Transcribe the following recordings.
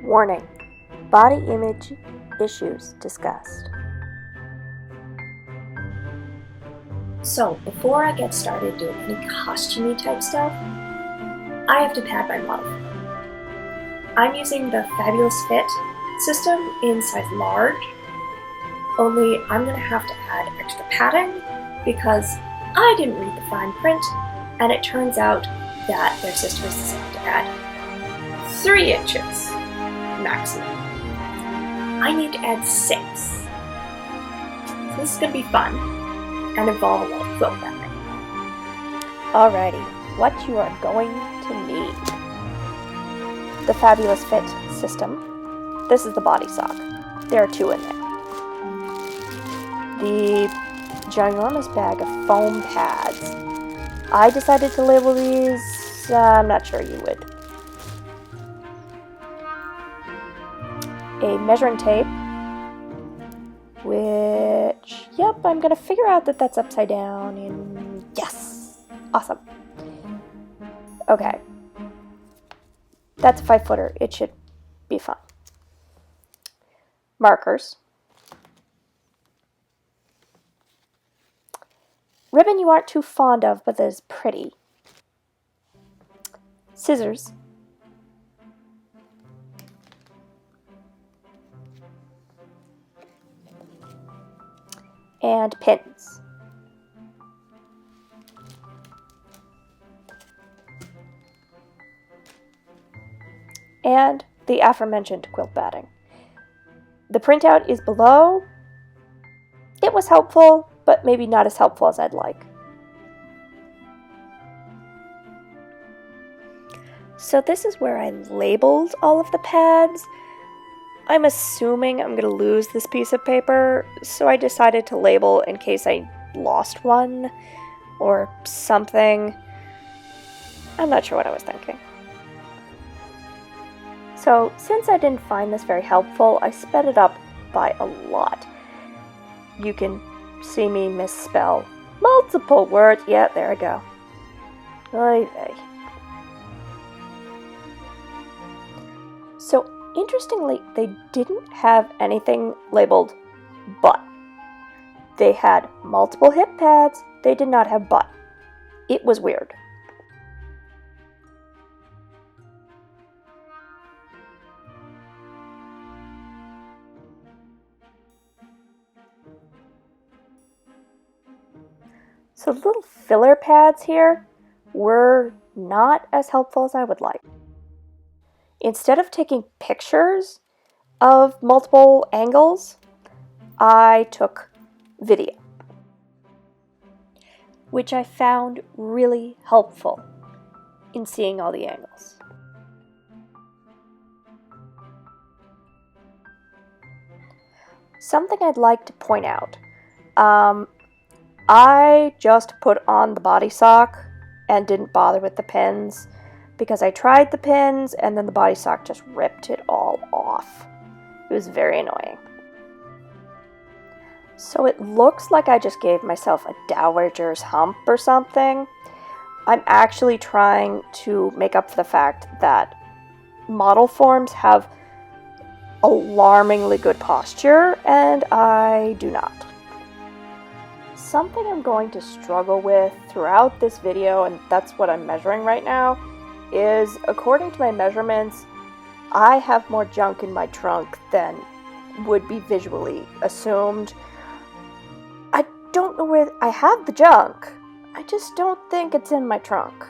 Warning: body image issues discussed. So, before I get started doing any costumey type stuff, I have to pad my model. I'm using the Fabulous Fit system in size large, only I'm going to have to add extra padding because I didn't read the fine print, and it turns out that their system is designed to add 3 inches maximum. I need to add 6. So this is going to be fun and involve a lot of quilt wrapping. Alrighty, what you are going to need. The Fabulous Fit system. This is the body sock. There are 2 in there. The ginormous bag of foam pads. I decided to label these. I'm not sure you would. A measuring tape, which, yep, I'm gonna figure out that that's upside down in, yes, awesome. Okay, that's a 5-footer, it should be fun. Markers. Ribbon you aren't too fond of, but that is pretty. Scissors. And pins. And the aforementioned quilt batting. The printout is below. It was helpful, but maybe not as helpful as I'd like. So this is where I labeled all of the pads. I'm assuming I'm going to lose this piece of paper, so I decided to label in case I lost one or something. I'm not sure what I was thinking. So since I didn't find this very helpful, I sped it up by a lot. You can see me misspell multiple words. Yeah, there I go. Oy vey. So interestingly, they didn't have anything labeled butt. They had multiple hip pads, they did not have butt. It was weird. So the little filler pads here were not as helpful as I would like. Instead of taking pictures of multiple angles, I took video, which I found really helpful in seeing all the angles. Something I'd like to point out. I just put on the body sock and didn't bother with the pins because I tried the pins and then the body sock just ripped it all off. It was very annoying. So it looks like I just gave myself a dowager's hump or something. I'm actually trying to make up for the fact that model forms have alarmingly good posture and I do not. Something I'm going to struggle with throughout this video, and that's what I'm measuring right now, is according to my measurements, I have more junk in my trunk than would be visually assumed. I don't know where I have the junk. I just don't think it's in my trunk.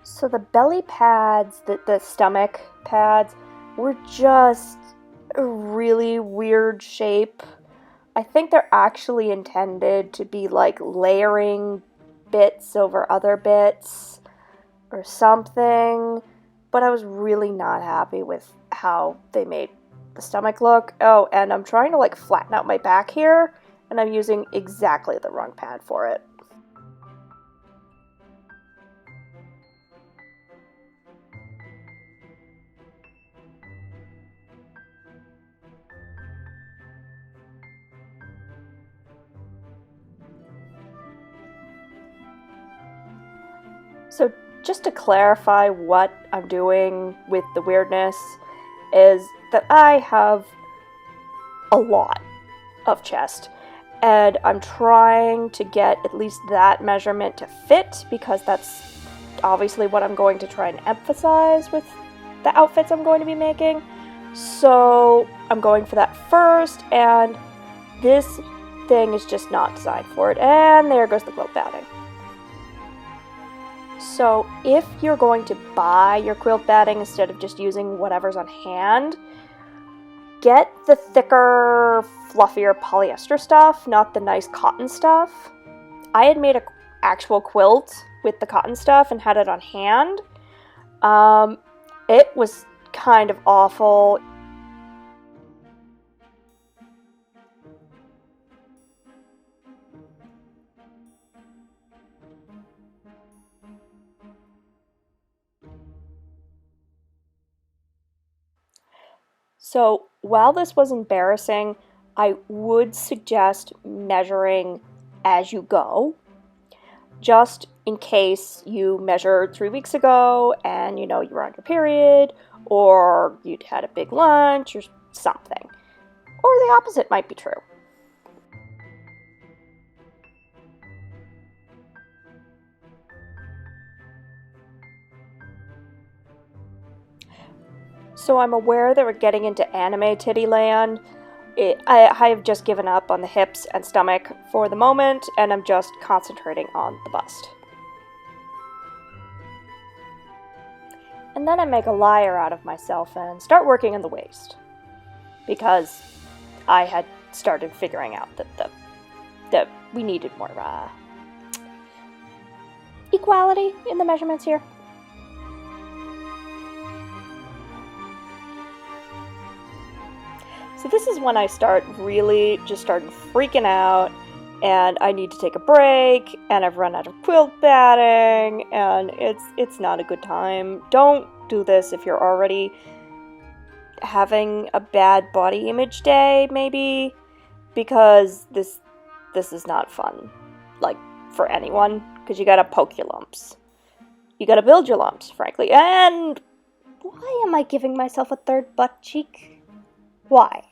So the belly pads, the stomach pads, were just a really weird shape. I think they're actually intended to be like layering bits over other bits or something, but I was really not happy with how they made the stomach look. Oh, and I'm trying to like flatten out my back here, and I'm using exactly the wrong pad for it. just to clarify what I'm doing with the weirdness, is that I have a lot of chest, and I'm trying to get at least that measurement to fit, because that's obviously what I'm going to try and emphasize with the outfits I'm going to be making. So I'm going for that first, and this thing is just not designed for it, and there goes the quilt batting. So if you're going to buy your quilt batting instead of just using whatever's on hand, get the thicker, fluffier polyester stuff, not the nice cotton stuff. I had made an actual quilt with the cotton stuff and had it on hand. It was kind of awful. So while this was embarrassing, I would suggest measuring as you go, just in case you measured 3 weeks ago and you were on your period, or you'd had a big lunch or something. Or the opposite might be true. So I'm aware that we're getting into anime titty land. I have just given up on the hips and stomach for the moment, and I'm just concentrating on the bust. And then I make a liar out of myself and start working on the waist, because I had started figuring out that we needed more equality in the measurements here. So this is when I started freaking out, and I need to take a break, and I've run out of quilt batting, and it's not a good time. Don't do this if you're already having a bad body image day, maybe, because this is not fun, like, for anyone, because you gotta poke your lumps. You gotta build your lumps, frankly. And why am I giving myself a third butt cheek? Why?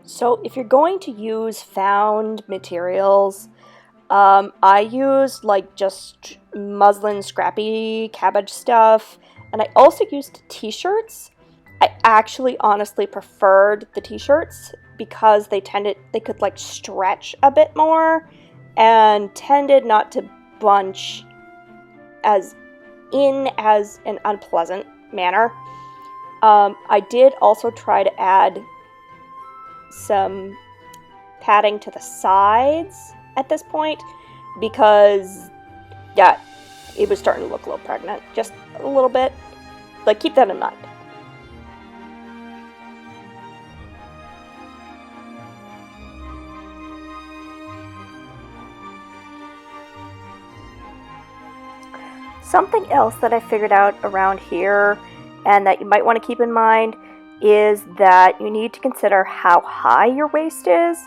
So if you're going to use found materials, I used like just muslin scrappy cabbage stuff, and I also used t-shirts. I actually honestly preferred the t-shirts because they could like stretch a bit more and tended not to bunch as an unpleasant manner. I did also try to add some padding to the sides at this point, because yeah, it was starting to look a little pregnant, just a little bit. Like, keep that in mind. Something else that I figured out around here, and that you might want to keep in mind, is that you need to consider how high your waist is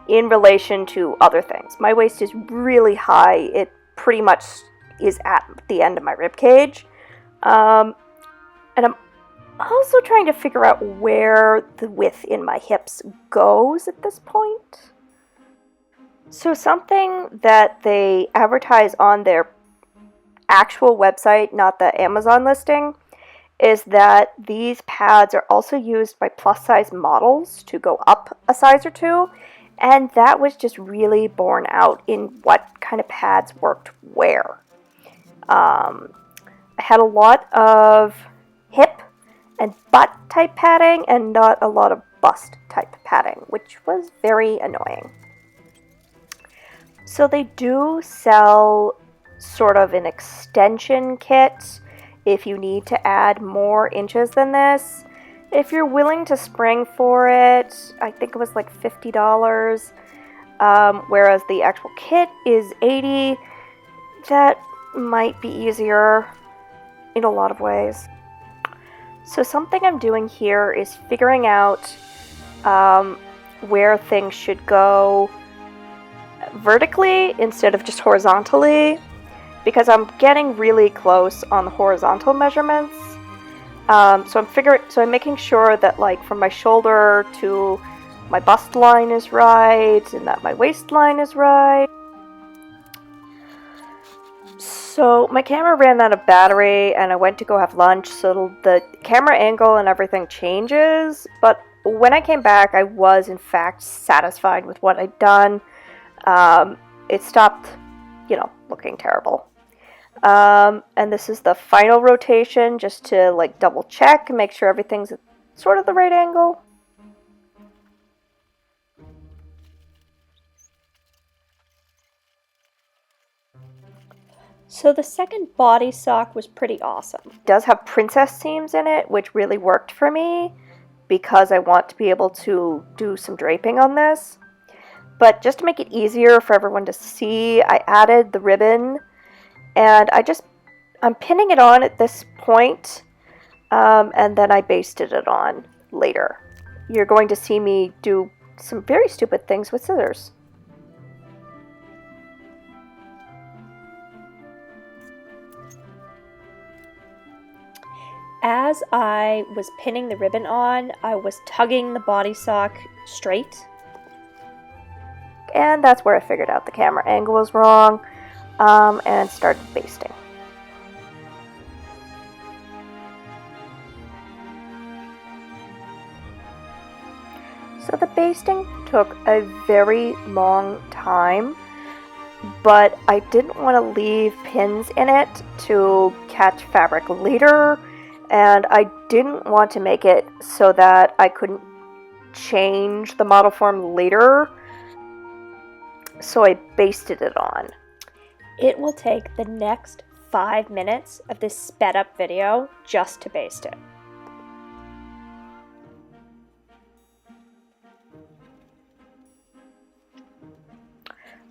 in relation to other things. My waist is really high. It pretty much is at the end of my rib cage. And I'm also trying to figure out where the width in my hips goes at this point. So something that they advertise on their actual website, not the Amazon listing, is that these pads are also used by plus size models to go up a size or two, and that was just really borne out in what kind of pads worked where. I had a lot of hip and butt type padding and not a lot of bust type padding, which was very annoying. So they do sell sort of an extension kit if you need to add more inches than this. If you're willing to spring for it, I think it was like $50, whereas the actual kit is $80. That might be easier in a lot of ways. So something I'm doing here is figuring out where things should go vertically instead of just horizontally, because I'm getting really close on the horizontal measurements. So I'm making sure that like from my shoulder to my bust line is right and that my waistline is right. So my camera ran out of battery and I went to go have lunch, so the camera angle and everything changes, but when I came back I was in fact satisfied with what I'd done. It stopped, looking terrible. And this is the final rotation just to like double check and make sure everything's at sort of the right angle. So the second body sock was pretty awesome. It does have princess seams in it, which really worked for me because I want to be able to do some draping on this. But just to make it easier for everyone to see, I added the ribbon and I'm pinning it on at this point, and then I basted it on later. You're going to see me do some very stupid things with scissors. As I was pinning the ribbon on, I was tugging the body sock straight. And that's where I figured out the camera angle was wrong, and started basting. So the basting took a very long time, but I didn't want to leave pins in it to catch fabric later, and I didn't want to make it so that I couldn't change the model form later, so I basted it on. It will take the next 5 minutes of this sped up video just to baste it.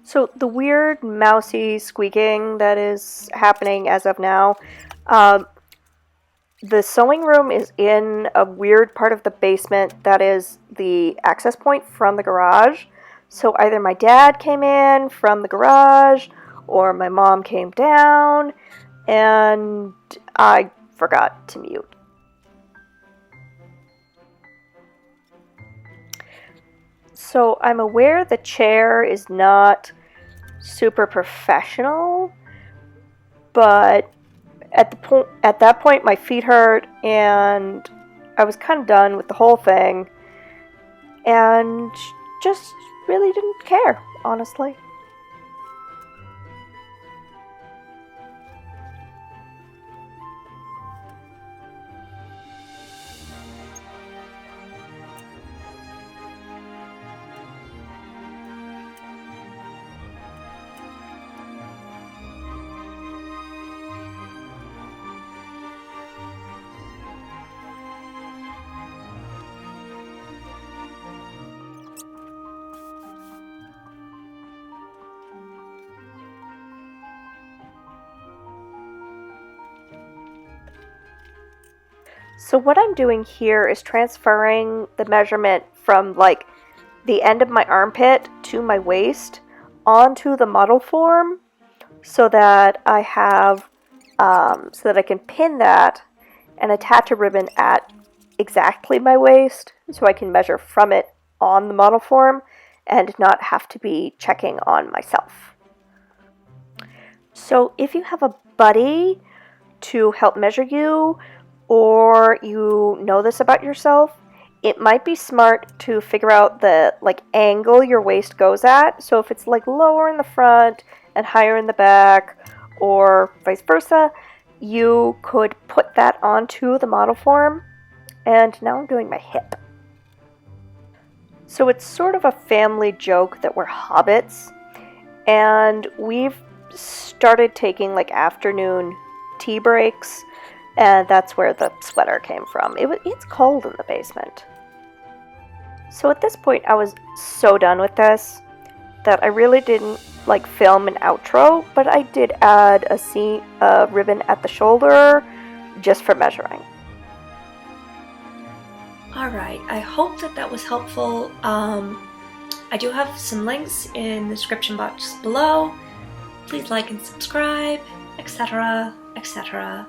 So the weird mousy squeaking that is happening as of now, the sewing room is in a weird part of the basement that is the access point from the garage. So either my dad came in from the garage or my mom came down and I forgot to mute. So I'm aware the chair is not super professional, but at that point my feet hurt and I was kind of done with the whole thing and just really didn't care, honestly. So what I'm doing here is transferring the measurement from like the end of my armpit to my waist onto the model form so that I have, so that I can pin that and attach a ribbon at exactly my waist so I can measure from it on the model form and not have to be checking on myself. So if you have a buddy to help measure you, or you know this about yourself, it might be smart to figure out the angle your waist goes at. So if it's like lower in the front and higher in the back, or vice versa, you could put that onto the model form. And now I'm doing my hip. So it's sort of a family joke that we're hobbits, and we've started taking afternoon tea breaks, and that's where the sweater came from. It's cold in the basement. So at this point I was so done with this that I really didn't film an outro, but I did add a ribbon at the shoulder just for measuring. Alright, I hope that was helpful. I do have some links in the description box below. Please like and subscribe, etc., etc.